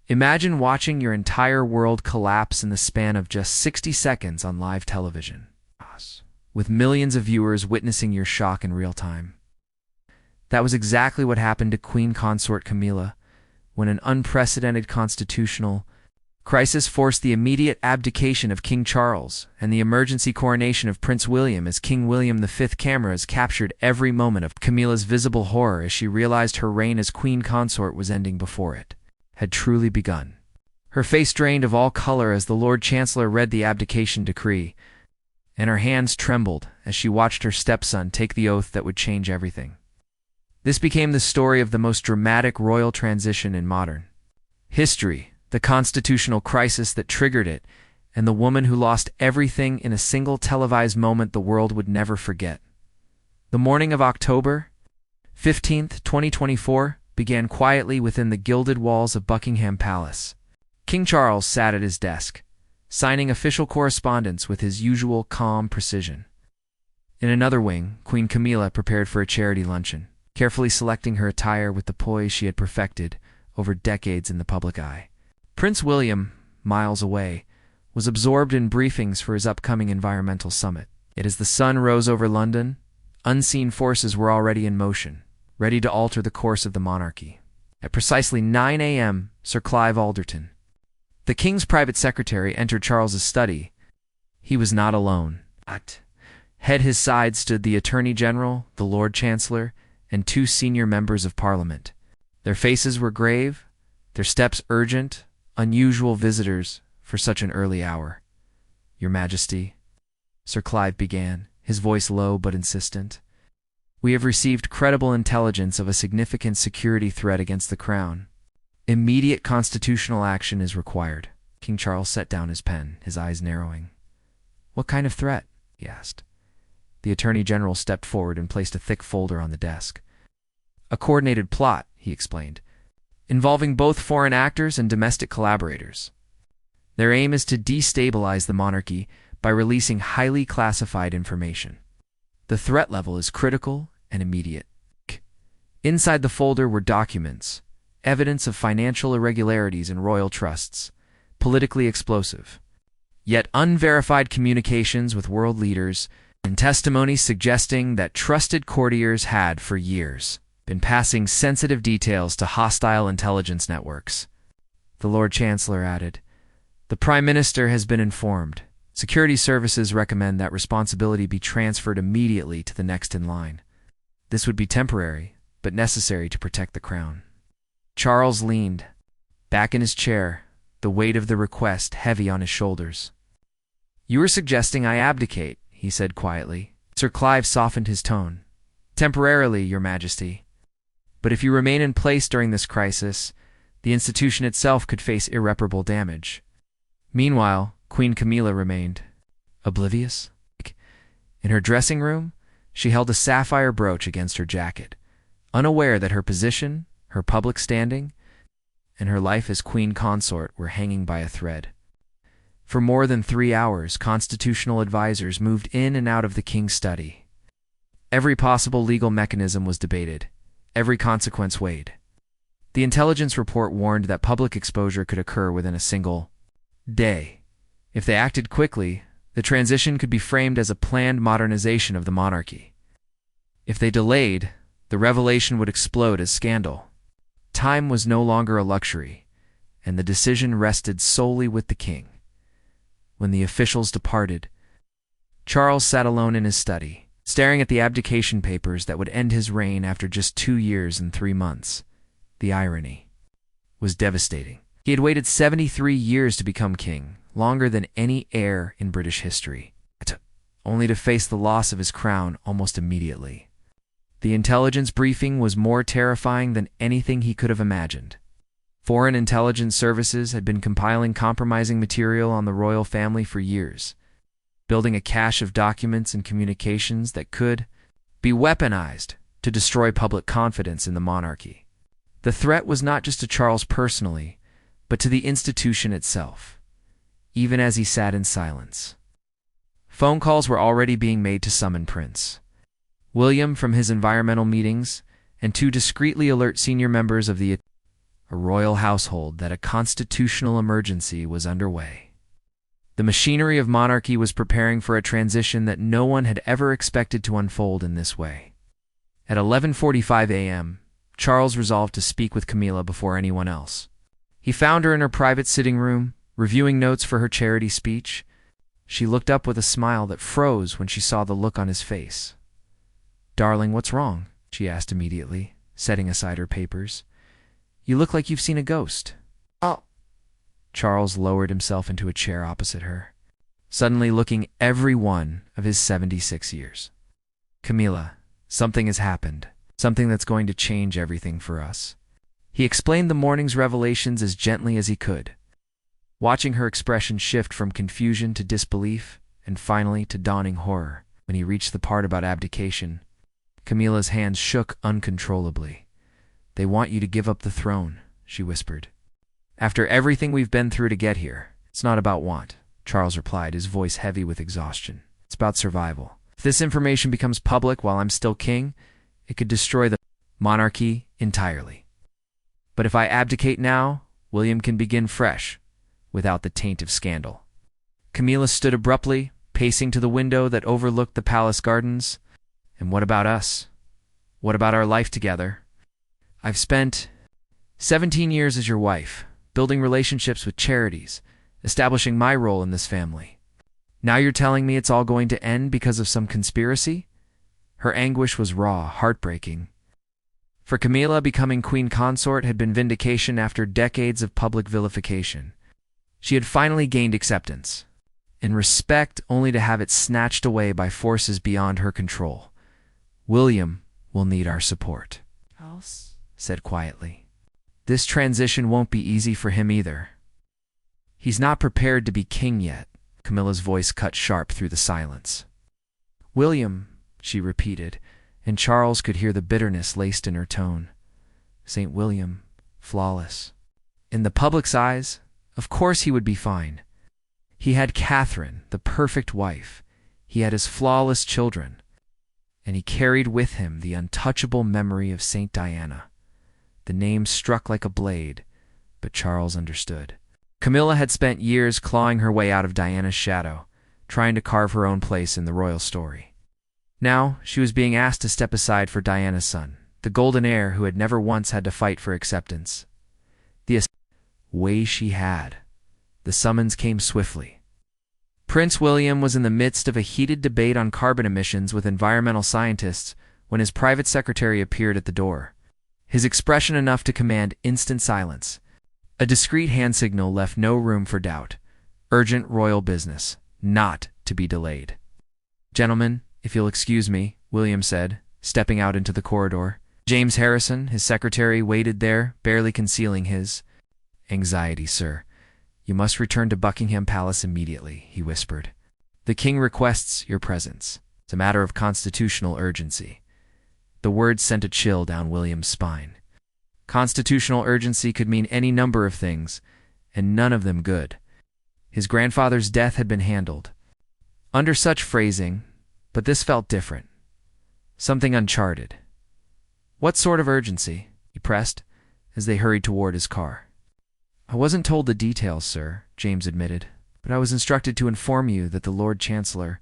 Imagine watching your entire world collapse in the span of just 60 seconds on live television, with millions of viewers witnessing your shock in real time. That was exactly what happened to Queen Consort Camilla when an unprecedented constitutional crisis forced the immediate abdication of King Charles and the emergency coronation of Prince William as King William V. Cameras captured every moment of Camilla's visible horror as she realized her reign as Queen Consort was ending before it had truly begun. Her face drained of all color as the Lord Chancellor read the abdication decree, and her hands trembled as she watched her stepson take the oath that would change everything. This became the story of the most dramatic royal transition in modern history, the constitutional crisis that triggered it, and the woman who lost everything in a single televised moment the world would never forget. The morning of October 15th, 2024, began quietly within the gilded walls of Buckingham Palace. King Charles sat at his desk, signing official correspondence with his usual calm precision. In another wing, Queen Camilla prepared for a charity luncheon, carefully selecting her attire with the poise she had perfected over decades in the public eye. Prince William, miles away, was absorbed in briefings for his upcoming environmental summit. Yet as the sun rose over London, unseen forces were already in motion, ready to alter the course of the monarchy. At precisely 9 a.m., Sir Clive Alderton, the King's private secretary, entered Charles's study. He was not alone. At his side stood the Attorney General, the Lord Chancellor, and two senior members of Parliament. Their faces were grave, their steps urgent, unusual visitors for such an early hour. "Your Majesty," Sir Clive began, his voice low but insistent, "we have received credible intelligence of a significant security threat against the Crown. Immediate constitutional action is required." King Charles set down his pen, his eyes narrowing. "What kind of threat?" he asked. The Attorney General stepped forward and placed a thick folder on the desk. "A coordinated plot," he explained, "involving both foreign actors and domestic collaborators. Their aim is to destabilize the monarchy by releasing highly classified information. The threat level is critical and immediate." Inside the folder were documents, evidence of financial irregularities in royal trusts, politically explosive, yet unverified communications with world leaders, and testimonies suggesting that trusted courtiers had, for years, been passing sensitive details to hostile intelligence networks. The Lord Chancellor added, "The Prime Minister has been informed. Security services recommend that responsibility be transferred immediately to the next in line. This would be temporary, but necessary to protect the Crown." Charles leaned back in his chair, the weight of the request heavy on his shoulders. "You are suggesting I abdicate," he said quietly. Sir Clive softened his tone. "Temporarily, Your Majesty. But if you remain in place during this crisis, the institution itself could face irreparable damage." Meanwhile, Queen Camilla remained oblivious. In her dressing room, she held a sapphire brooch against her jacket, unaware that her position, her public standing, and her life as Queen Consort were hanging by a thread. For more than 3 hours, constitutional advisors moved in and out of the king's study. Every possible legal mechanism was debated, every consequence weighed. The intelligence report warned that public exposure could occur within a single day. If they acted quickly, the transition could be framed as a planned modernization of the monarchy. If they delayed, the revelation would explode as scandal. Time was no longer a luxury, and the decision rested solely with the king. When the officials departed, Charles sat alone in his study, staring at the abdication papers that would end his reign after just 2 years and 3 months. The irony was devastating. He had waited 73 years to become king, longer than any heir in British history, only to face the loss of his crown almost immediately. The intelligence briefing was more terrifying than anything he could have imagined. Foreign intelligence services had been compiling compromising material on the royal family for years, building a cache of documents and communications that could be weaponized to destroy public confidence in the monarchy. The threat was not just to Charles personally, but to the institution itself, even as he sat in silence. Phone calls were already being made to summon Prince William from his environmental meetings, and 2 discreetly alert senior members of the a royal household, that a constitutional emergency was underway. The machinery of monarchy was preparing for a transition that no one had ever expected to unfold in this way. At 11:45 a.m., Charles resolved to speak with Camilla before anyone else. He found her in her private sitting room, reviewing notes for her charity speech. She looked up with a smile that froze when she saw the look on his face. "Darling, what's wrong?" she asked immediately, setting aside her papers. "You look like you've seen a ghost." "Oh." Charles lowered himself into a chair opposite her, suddenly looking every one of his 76 years. "Camilla, something has happened, something that's going to change everything for us." He explained the morning's revelations as gently as he could, watching her expression shift from confusion to disbelief and finally to dawning horror. When he reached the part about abdication, Camilla's hands shook uncontrollably. "They want you to give up the throne," she whispered. "After everything we've been through to get here." "It's not about want," Charles replied, his voice heavy with exhaustion. "It's about survival. If this information becomes public while I'm still king, it could destroy the monarchy entirely. But if I abdicate now, William can begin fresh, without the taint of scandal." Camilla stood abruptly, pacing to the window that overlooked the palace gardens. "And what about us? What about our life together? I've spent 17 years as your wife, building relationships with charities, establishing my role in this family. Now you're telling me it's all going to end because of some conspiracy?" Her anguish was raw, heartbreaking. For Camilla, becoming queen consort had been vindication after decades of public vilification. She had finally gained acceptance and respect, only to have it snatched away by forces beyond her control. "William will need our support," Charles said quietly. "This transition won't be easy for him either. He's not prepared to be king yet." Camilla's voice cut sharp through the silence. "William," she repeated, and Charles could hear the bitterness laced in her tone. "St. William, flawless. In the public's eyes, of course he would be fine. He had Catherine, the perfect wife. He had his flawless children. And he carried with him the untouchable memory of St. Diana." The name struck like a blade, but Charles understood. Camilla had spent years clawing her way out of Diana's shadow, trying to carve her own place in the royal story. Now she was being asked to step aside for Diana's son, the golden heir who had never once had to fight for acceptance. The way she had. The summons came swiftly. Prince William was in the midst of a heated debate on carbon emissions with environmental scientists when his private secretary appeared at the door, his expression enough to command instant silence. A discreet hand signal left no room for doubt. Urgent royal business, not to be delayed. "Gentlemen, if you'll excuse me," William said, stepping out into the corridor. James Harrison, his secretary, waited there, barely concealing his anxiety. "Sir, you must return to Buckingham Palace immediately," he whispered. "The king requests your presence. It's a matter of constitutional urgency." The words sent a chill down William's spine. Constitutional urgency could mean any number of things, and none of them good. His grandfather's death had been handled under such phrasing, but this felt different. Something uncharted. "What sort of urgency?" he pressed, as they hurried toward his car. "I wasn't told the details, sir," James admitted, "but I was instructed to inform you that the Lord Chancellor,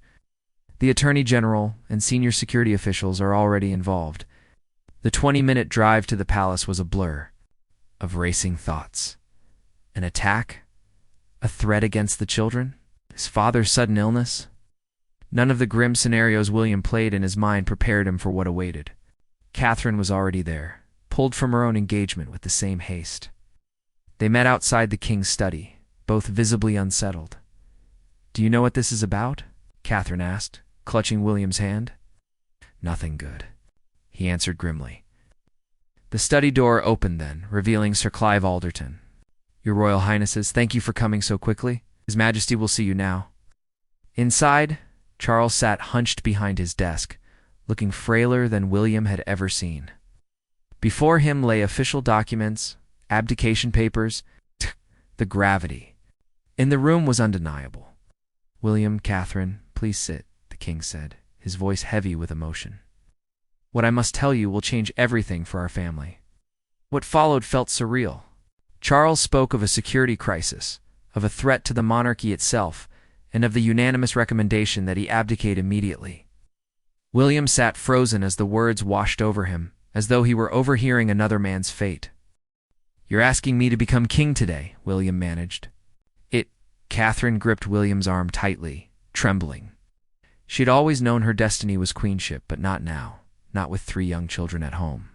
the Attorney General, and senior security officials are already involved." The 20-minute drive to the palace was a blur of racing thoughts. An attack? A threat against the children? His father's sudden illness? None of the grim scenarios William played in his mind prepared him for what awaited. Catherine was already there, pulled from her own engagement with the same haste. They met outside the king's study, both visibly unsettled. "Do you know what this is about?" Catherine asked, clutching William's hand. "Nothing good," he answered grimly. The study door opened then, revealing Sir Clive Alderton. "Your Royal Highnesses, thank you for coming so quickly. His Majesty will see you now." Inside, Charles sat hunched behind his desk, looking frailer than William had ever seen. Before him lay official documents, abdication papers. The gravity in the room was undeniable. "William, Catherine, please sit," the king said, his voice heavy with emotion. "What I must tell you will change everything for our family." What followed felt surreal. Charles spoke of a security crisis, of a threat to the monarchy itself, and of the unanimous recommendation that he abdicate immediately. William sat frozen as the words washed over him, as though he were overhearing another man's fate. "You're asking me to become king today," William managed. Catherine gripped William's arm tightly, trembling. She had always known her destiny was queenship, but not now, not with 3 young children at home.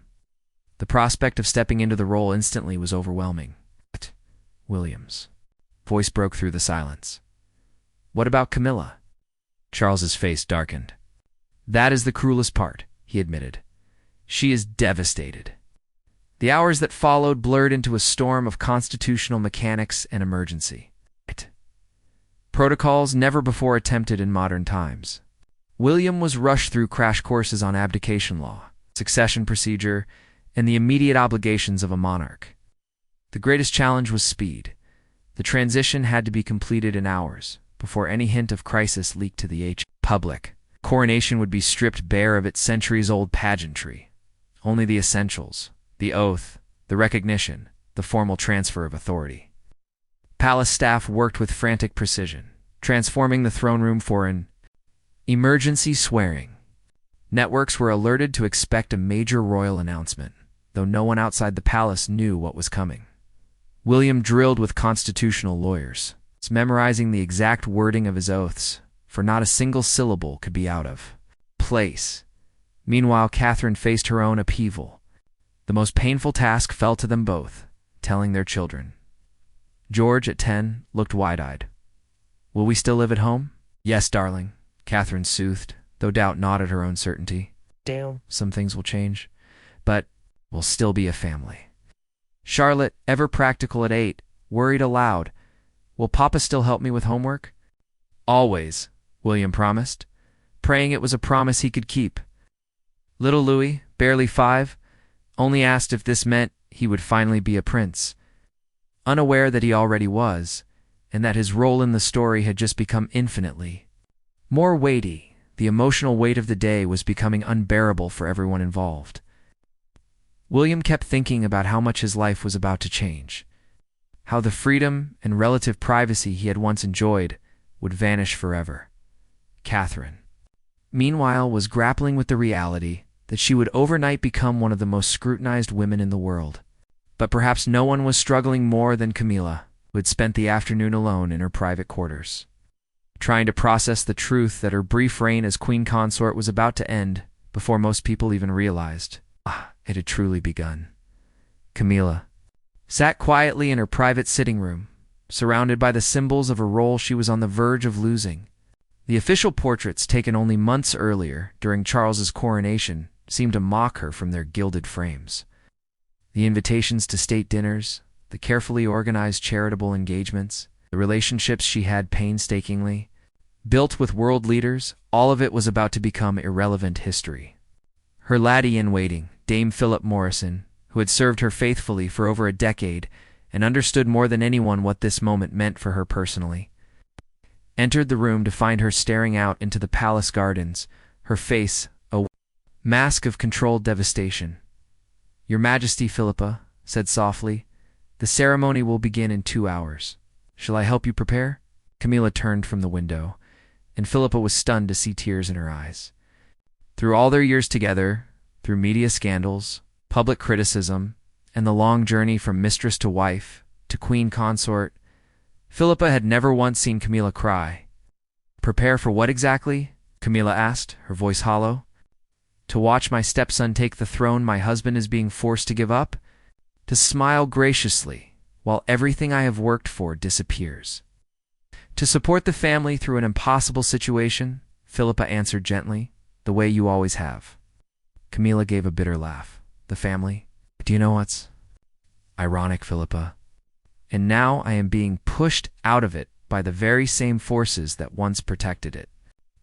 The prospect of stepping into the role instantly was overwhelming. "But William's voice broke through the silence. "What about Camilla?" Charles's face darkened. "That is the cruelest part," he admitted. "She is devastated." The hours that followed blurred into a storm of constitutional mechanics and emergency. Protocols never before attempted in modern times. William was rushed through crash courses on abdication law, succession procedure, and the immediate obligations of a monarch. The greatest challenge was speed. The transition had to be completed in hours, before any hint of crisis leaked to the public. Coronation would be stripped bare of its centuries-old pageantry. Only the essentials, the oath, the recognition, the formal transfer of authority. Palace staff worked with frantic precision, transforming the throne room for an emergency swearing. Networks were alerted to expect a major royal announcement, though no one outside the palace knew what was coming. William drilled with constitutional lawyers, memorizing the exact wording of his oaths, for not a single syllable could be out of place. Meanwhile, Catherine faced her own upheaval. The most painful task fell to them both, telling their children. George, at 10, looked wide-eyed. "Will we still live at home?" "Yes, darling," Catherine soothed, though doubt gnawed at her own certainty. Damn. "Some things will change, but we'll still be a family." Charlotte, ever practical at 8, worried aloud. "Will Papa still help me with homework?" "Always," William promised, praying it was a promise he could keep. Little Louis, barely 5, only asked if this meant he would finally be a prince, unaware that he already was, and that his role in the story had just become infinitely more weighty. The emotional weight of the day was becoming unbearable for everyone involved. William kept thinking about how much his life was about to change, how the freedom and relative privacy he had once enjoyed would vanish forever. Catherine, meanwhile, was grappling with the reality that she would overnight become one of the most scrutinized women in the world. But perhaps no one was struggling more than Camilla, who had spent the afternoon alone in her private quarters, trying to process the truth that her brief reign as queen consort was about to end before most people even realized it had truly begun. Camilla sat quietly in her private sitting room, surrounded by the symbols of a role she was on the verge of losing. The official portraits taken only months earlier, during Charles's coronation, seemed to mock her from their gilded frames. The invitations to state dinners, the carefully organized charitable engagements, the relationships she had painstakingly built with world leaders, all of it was about to become irrelevant history. Her laddie-in-waiting, Dame Philip Morrison, who had served her faithfully for over a decade and understood more than anyone what this moment meant for her personally, entered the room to find her staring out into the palace gardens, her face a mask of controlled devastation. "Your Majesty," Philippa said softly, "the ceremony will begin in 2 hours. Shall I help you prepare?" Camilla turned from the window, and Philippa was stunned to see tears in her eyes. Through all their years together, through media scandals, public criticism, and the long journey from mistress to wife to queen consort, Philippa had never once seen Camilla cry. "Prepare for what exactly?" Camilla asked, her voice hollow. "To watch my stepson take the throne my husband is being forced to give up? To smile graciously while everything I have worked for disappears? To support the family through an impossible situation?" Philippa answered gently, "the way you always have." Camilla gave a bitter laugh. "The family? Do you know what's ironic, Philippa? And now I am being pushed out of it by the very same forces that once protected it."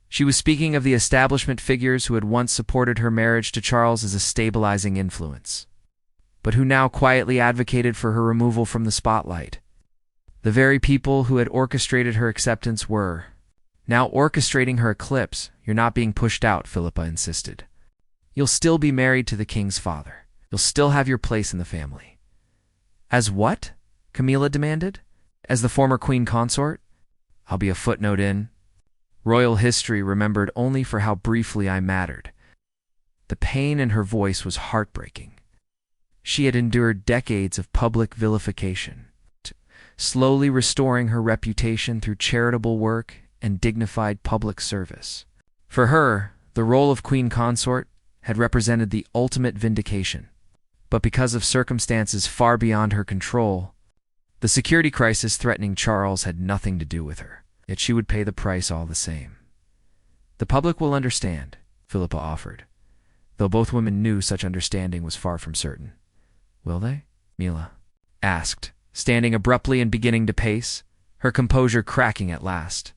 She was speaking of the establishment figures who had once supported her marriage to Charles as a stabilizing influence, but who now quietly advocated for her removal from the spotlight. The very people who had orchestrated her acceptance were now orchestrating her eclipse. "You're not being pushed out," Philippa insisted. "You'll still be married to the king's father. You'll still have your place in the family." "As what?" Camilla demanded. As the former queen consort? I'll be a footnote in royal history remembered only for how briefly I mattered. The pain in her voice was heartbreaking. She had endured decades of public vilification, slowly restoring her reputation through charitable work and dignified public service. For her, the role of queen consort had represented the ultimate vindication. But because of circumstances far beyond her control, the security crisis threatening Charles had nothing to do with her. Yet she would pay the price all the same. The public will understand, Philippa offered, though both women knew such understanding was far from certain. Will they? Mila asked, standing abruptly and beginning to pace, her composure cracking at last.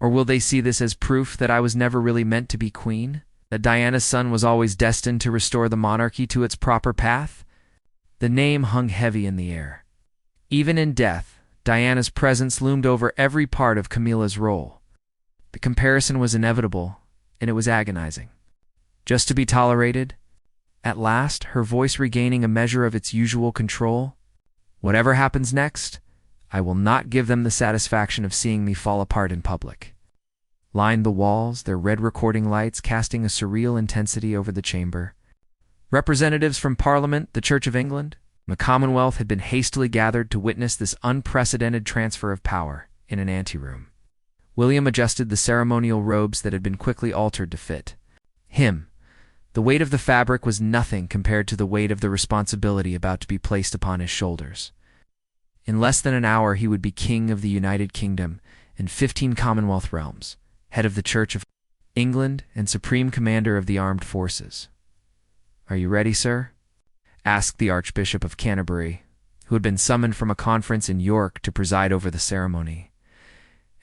Or will they see this as proof that I was never really meant to be queen? That Diana's son was always destined to restore the monarchy to its proper path? The name hung heavy in the air. Even in death, Diana's presence loomed over every part of Camilla's role. The comparison was inevitable, and it was agonizing. Just to be tolerated? At last, her voice regaining a measure of its usual control? Whatever happens next, I will not give them the satisfaction of seeing me fall apart in public. Lined the walls, their red recording lights casting a surreal intensity over the chamber. Representatives from Parliament, the Church of England, the Commonwealth had been hastily gathered to witness this unprecedented transfer of power in an anteroom. William adjusted the ceremonial robes that had been quickly altered to fit him. The weight of the fabric was nothing compared to the weight of the responsibility about to be placed upon his shoulders. In less than an hour he would be King of the United Kingdom and 15 Commonwealth realms, head of the Church of England and Supreme Commander of the Armed Forces. "Are you ready, sir?" asked the Archbishop of Canterbury, who had been summoned from a conference in York to preside over the ceremony.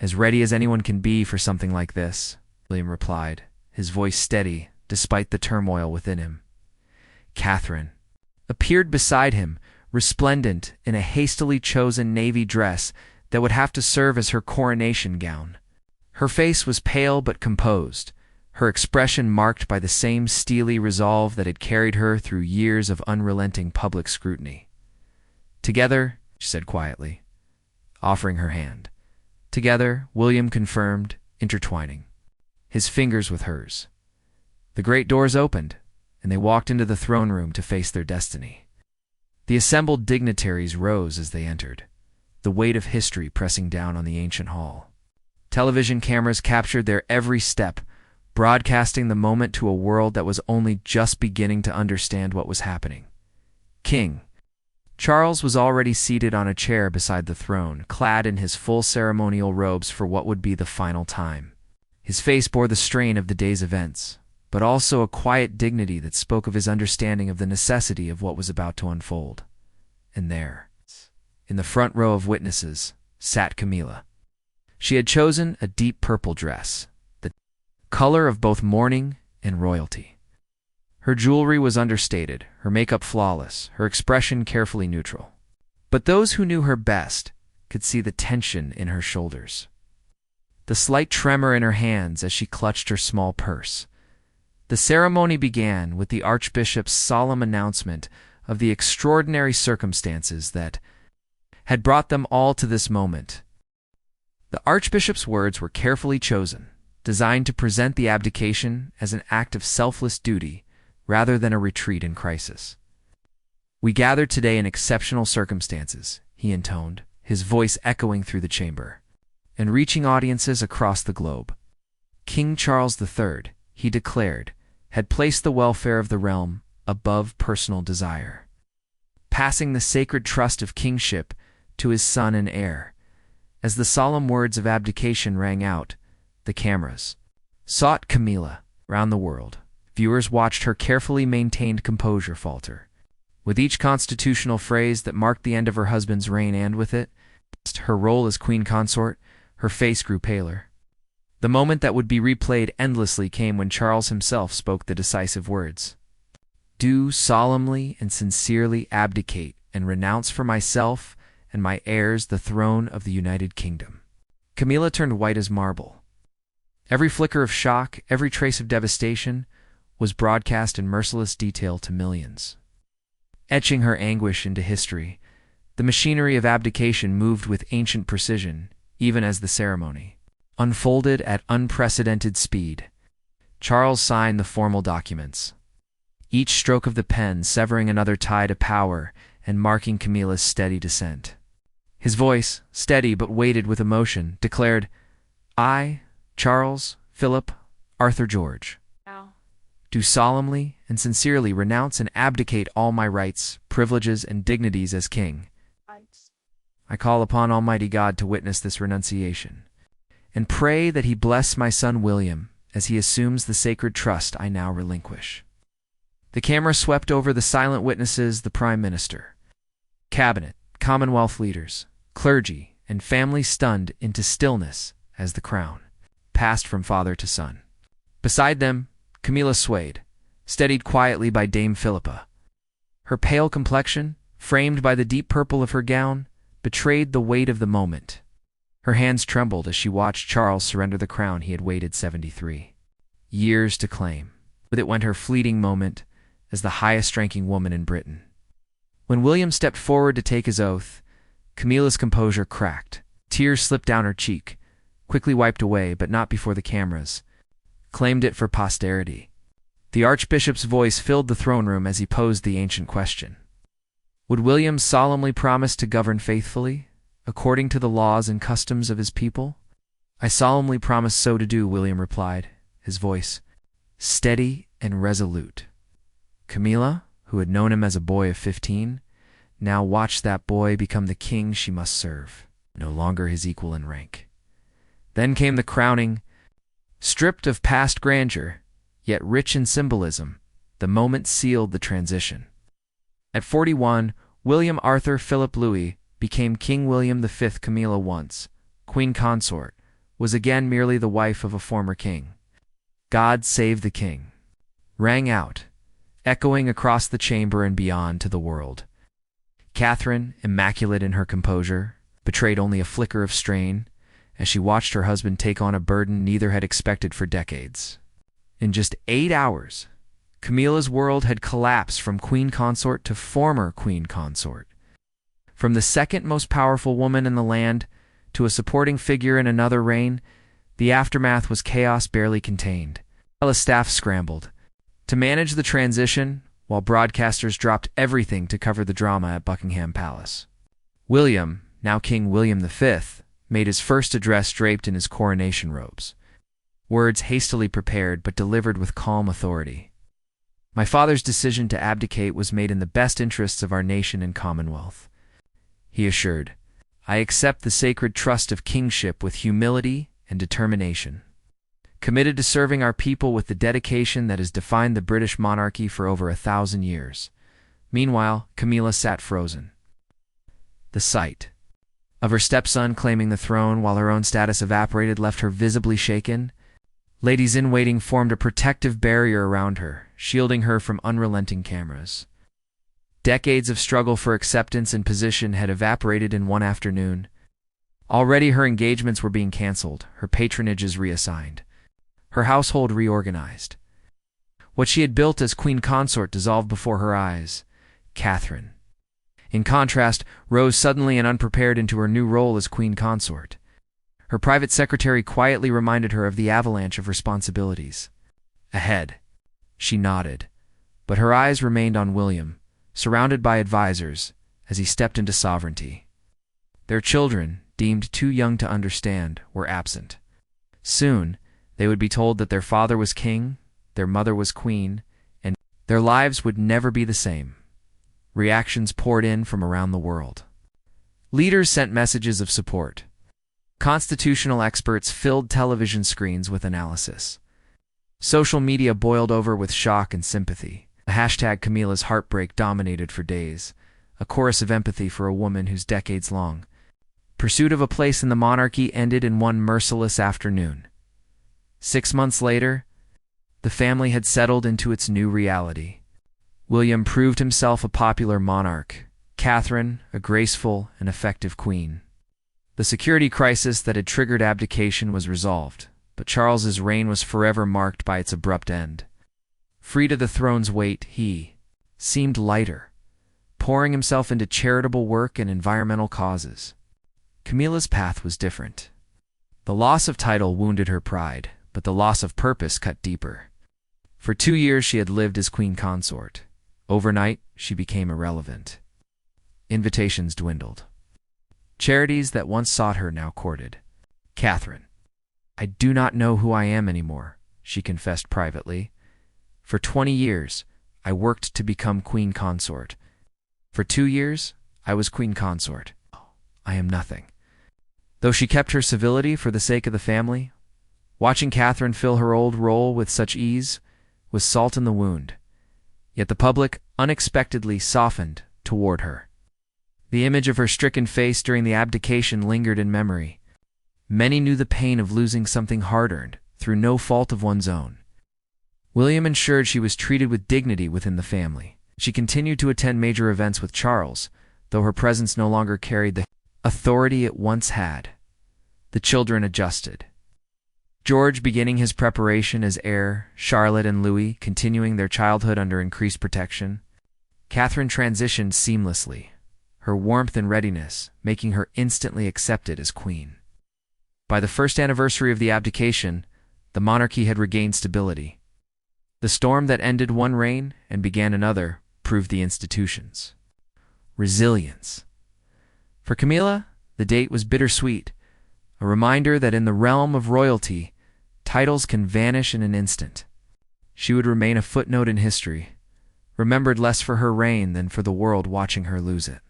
"As ready as anyone can be for something like this," William replied, his voice steady despite the turmoil within him. Catherine appeared beside him, resplendent in a hastily chosen navy dress that would have to serve as her coronation gown. Her face was pale but composed, her expression marked by the same steely resolve that had carried her through years of unrelenting public scrutiny. "Together," she said quietly, offering her hand. "Together," William confirmed, intertwining his fingers with hers. The great doors opened, and they walked into the throne room to face their destiny. The assembled dignitaries rose as they entered, the weight of history pressing down on the ancient hall. Television cameras captured their every step, broadcasting the moment to a world that was only just beginning to understand what was happening. King Charles was already seated on a chair beside the throne, clad in his full ceremonial robes for what would be the final time. His face bore the strain of the day's events, but also a quiet dignity that spoke of his understanding of the necessity of what was about to unfold. And there, in the front row of witnesses, sat Camilla. She had chosen a deep purple dress, the color of both mourning and royalty. Her jewelry was understated, her makeup flawless, her expression carefully neutral. But those who knew her best could see the tension in her shoulders, the slight tremor in her hands as she clutched her small purse. The ceremony began with the Archbishop's solemn announcement of the extraordinary circumstances that had brought them all to this moment. The Archbishop's words were carefully chosen, designed to present the abdication as an act of selfless duty rather than a retreat in crisis. "We gather today in exceptional circumstances," he intoned, his voice echoing through the chamber, and reaching audiences across the globe. King Charles III, he declared, had placed the welfare of the realm above personal desire, passing the sacred trust of kingship to his son and heir. As the solemn words of abdication rang out, the cameras sought Camilla round the world. Viewers watched her carefully maintained composure falter. With each constitutional phrase that marked the end of her husband's reign and with it, her role as queen consort, her face grew paler. The moment that would be replayed endlessly came when Charles himself spoke the decisive words. "Do solemnly and sincerely abdicate and renounce for myself and my heirs the throne of the United Kingdom." Camilla turned white as marble. Every flicker of shock, every trace of devastation, was broadcast in merciless detail to millions. Etching her anguish into history, The machinery of abdication moved with ancient precision, even as the ceremony unfolded at unprecedented speed. Charles signed the formal documents, each stroke of the pen severing another tie to power and marking Camilla's steady descent. His voice, steady but weighted with emotion, declared, "I, Charles, Philip, Arthur George, do solemnly and sincerely renounce and abdicate all my rights, privileges, and dignities as king. I call upon Almighty God to witness this renunciation, and pray that he bless my son William as he assumes the sacred trust I now relinquish." The camera swept over the silent witnesses, the Prime Minister, cabinet, Commonwealth leaders, clergy, and family stunned into stillness as the crown passed from father to son. Beside them, Camilla swayed, steadied quietly by Dame Philippa. Her pale complexion, framed by the deep purple of her gown, betrayed the weight of the moment. Her hands trembled as she watched Charles surrender the crown he had waited 73 years to claim. With it went her fleeting moment as the highest-ranking woman in Britain. When William stepped forward to take his oath, Camilla's composure cracked. Tears slipped down her cheek, quickly wiped away, but not before the cameras claimed it for posterity. The Archbishop's voice filled the throne room as he posed the ancient question. Would William solemnly promise to govern faithfully, according to the laws and customs of his people? "I solemnly promise so to do," William replied, his voice steady and resolute. Camilla, who had known him as a boy of 15, now watched that boy become the king she must serve, no longer his equal in rank. Then came the crowning. Stripped of past grandeur, yet rich in symbolism, the moment sealed the transition. At 41, William Arthur Philip Louis became King William V. Camilla, once Queen Consort, was again merely the wife of a former king. "God save the king" rang out, echoing across the chamber and beyond to the world. Catherine, immaculate in her composure, betrayed only a flicker of strain as she watched her husband take on a burden neither had expected for decades. In just 8 hours, Camilla's world had collapsed from queen consort to former queen consort. From the second most powerful woman in the land to a supporting figure in another reign, the aftermath was chaos barely contained. Camille's staff scrambled to manage the transition while broadcasters dropped everything to cover the drama at Buckingham Palace. William, now King William V, made his first address draped in his coronation robes. Words hastily prepared but delivered with calm authority. "My father's decision to abdicate was made in the best interests of our nation and Commonwealth," he assured. "I accept the sacred trust of kingship with humility and determination, committed to serving our people with the dedication that has defined the British monarchy for over 1,000 years." Meanwhile, Camilla sat frozen. The sight of her stepson claiming the throne while her own status evaporated left her visibly shaken. Ladies in waiting formed a protective barrier around her, shielding her from unrelenting cameras. Decades of struggle for acceptance and position had evaporated in one afternoon. Already her engagements were being canceled, her patronages reassigned, her household reorganized. What she had built as queen consort dissolved before her eyes. Catherine, in contrast, rose suddenly and unprepared into her new role as queen consort. Her private secretary quietly reminded her of the avalanche of responsibilities ahead. She nodded, but her eyes remained on William, surrounded by advisors, as he stepped into sovereignty. Their children, deemed too young to understand, were absent. Soon, they would be told that their father was king, their mother was queen, and their lives would never be the same. Reactions poured in from around the world. Leaders sent messages of support. Constitutional experts filled television screens with analysis. Social media boiled over with shock and sympathy. The hashtag Camilla's heartbreak dominated for days, a chorus of empathy for a woman whose decades-long pursuit of a place in the monarchy ended in one merciless afternoon. 6 months later, the family had settled into its new reality. William proved himself a popular monarch, Catherine a graceful and effective queen. The security crisis that had triggered abdication was resolved, but Charles's reign was forever marked by its abrupt end. Free to the throne's weight, he seemed lighter, pouring himself into charitable work and environmental causes. Camilla's path was different. The loss of title wounded her pride, but the loss of purpose cut deeper. For 2 years she had lived as queen consort. Overnight, she became irrelevant. Invitations dwindled. Charities that once sought her now courted. "Catherine, I do not know who I am anymore," she confessed privately. "For 20 years, I worked to become queen consort. For 2 years, I was queen consort. I am nothing." Though she kept her civility for the sake of the family, watching Catherine fill her old role with such ease was salt in the wound. Yet the public unexpectedly softened toward her. The image of her stricken face during the abdication lingered in memory. Many knew the pain of losing something hard-earned through no fault of one's own. William ensured she was treated with dignity within the family. She continued to attend major events with Charles, though her presence no longer carried the authority it once had. The children adjusted. George beginning his preparation as heir, Charlotte and Louis continuing their childhood under increased protection. Catherine transitioned seamlessly, her warmth and readiness making her instantly accepted as queen. By the first anniversary of the abdication, the monarchy had regained stability. The storm that ended one reign and began another proved the institutions. Resilience. For Camilla, the date was bittersweet, a reminder that in the realm of royalty, titles can vanish in an instant. She would remain a footnote in history, remembered less for her reign than for the world watching her lose it.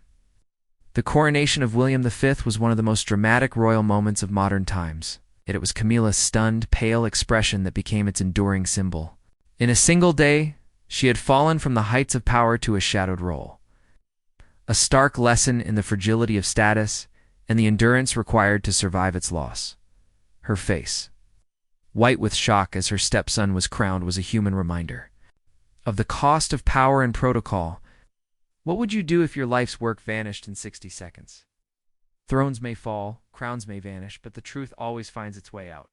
The coronation of William V was one of the most dramatic royal moments of modern times, yet it was Camilla's stunned, pale expression that became its enduring symbol. In a single day, she had fallen from the heights of power to a shadowed role. A stark lesson in the fragility of status and the endurance required to survive its loss. Her face, white with shock as her stepson was crowned, was a human reminder of the cost of power and protocol. What would you do if your life's work vanished in 60 seconds? Thrones may fall, crowns may vanish, but the truth always finds its way out.